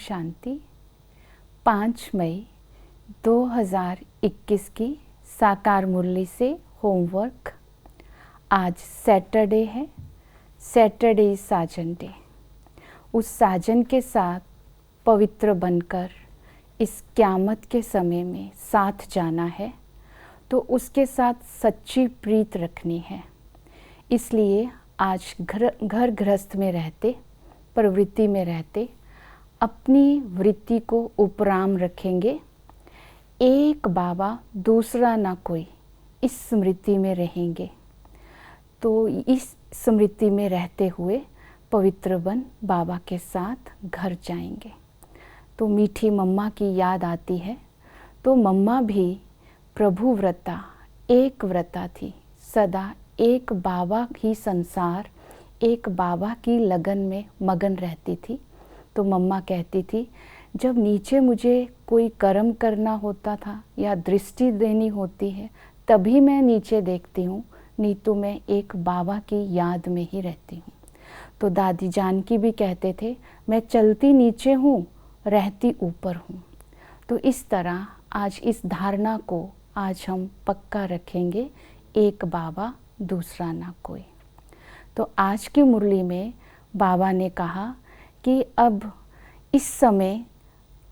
शांति। 5 मई 2021 की साकार मुरली से होमवर्क। आज सैटरडे है, सैटरडे साजन डे। उस साजन के साथ पवित्र बनकर इस क़यामत के समय में साथ जाना है, तो उसके साथ सच्ची प्रीत रखनी है। इसलिए आज घर गृहस्थ में रहते, प्रवृत्ति में रहते, अपनी वृत्ति को उपराम रखेंगे। एक बाबा दूसरा ना कोई, इस स्मृति में रहेंगे। तो इस स्मृति में रहते हुए पवित्र बन बाबा के साथ घर जाएंगे। तो मीठी मम्मा की याद आती है। तो मम्मा भी प्रभु व्रता, एक व्रता थी। सदा एक बाबा ही संसार, एक बाबा की लगन में मगन रहती थी। तो मम्मा कहती थी, जब नीचे मुझे कोई कर्म करना होता था या दृष्टि देनी होती है, तभी मैं नीचे देखती हूँ, नहीं तो मैं एक बाबा की याद में ही रहती हूँ। तो दादी जानकी भी कहते थे, मैं चलती नीचे हूँ, रहती ऊपर हूँ। तो इस तरह आज इस धारणा को आज हम पक्का रखेंगे, एक बाबा दूसरा ना कोई। तो आज की मुरली में बाबा ने कहा कि अब इस समय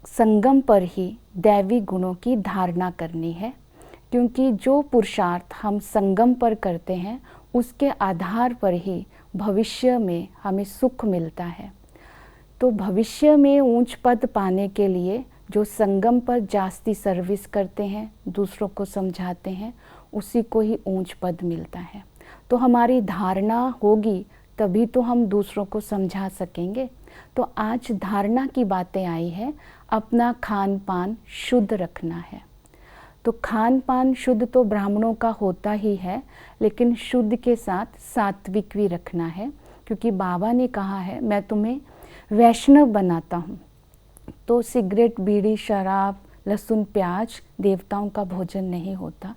संगम पर ही दैवी गुणों की धारणा करनी है, क्योंकि जो पुरुषार्थ हम संगम पर करते हैं उसके आधार पर ही भविष्य में हमें सुख मिलता है। तो भविष्य में ऊंच पद पाने के लिए जो संगम पर जास्ती सर्विस करते हैं, दूसरों को समझाते हैं, उसी को ही ऊंच पद मिलता है। तो हमारी धारणा होगी तभी तो हम दूसरों को समझा सकेंगे। तो आज धारणा की बातें आई है, अपना खान पान शुद्ध रखना है। तो खान पान शुद्ध तो ब्राह्मणों का होता ही है, लेकिन शुद्ध के साथ सात्विक भी रखना है, क्योंकि बाबा ने कहा है, मैं तुम्हें वैष्णव बनाता हूँ। तो सिगरेट, बीड़ी, शराब, लहसुन, प्याज देवताओं का भोजन नहीं होता।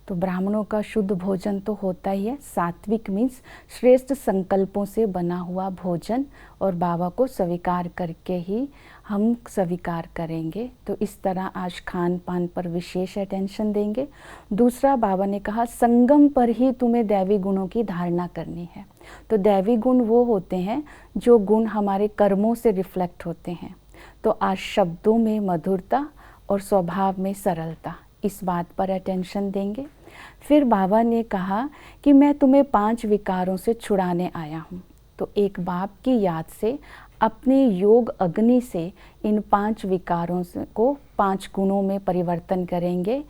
तो ब्राह्मणों का शुद्ध भोजन तो होता ही है। सात्विक मीन्स श्रेष्ठ संकल्पों से बना हुआ भोजन, और बाबा को स्वीकार करके ही हम स्वीकार करेंगे। तो इस तरह आज खान पान पर विशेष अटेंशन देंगे। दूसरा, बाबा ने कहा संगम पर ही तुम्हें दैवी गुणों की धारणा करनी है। तो दैवी गुण वो होते हैं जो गुण हमारे कर्मों से रिफ्लेक्ट होते हैं। तो आज शब्दों में मधुरता और स्वभाव में सरलता, इस बात पर अटेंशन देंगे। फिर बाबा ने कहा कि मैं तुम्हें 5 विकारों से छुड़ाने आया हूँ। तो एक बाप की याद से अपने योग अग्नि से इन 5 विकारों को 5 गुणों में परिवर्तन करेंगे।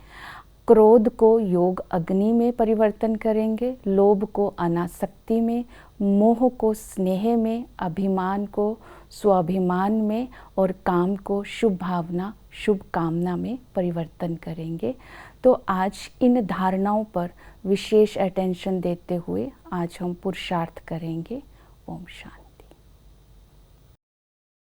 क्रोध को योग अग्नि में परिवर्तन करेंगे, लोभ को अनासक्ति में, मोह को स्नेह में, अभिमान को स्वाभिमान में, और काम को शुभ भावना, शुभ कामना में परिवर्तन करेंगे। तो आज इन धारणाओं पर विशेष अटेंशन देते हुए आज हम पुरुषार्थ करेंगे। ओम शांति।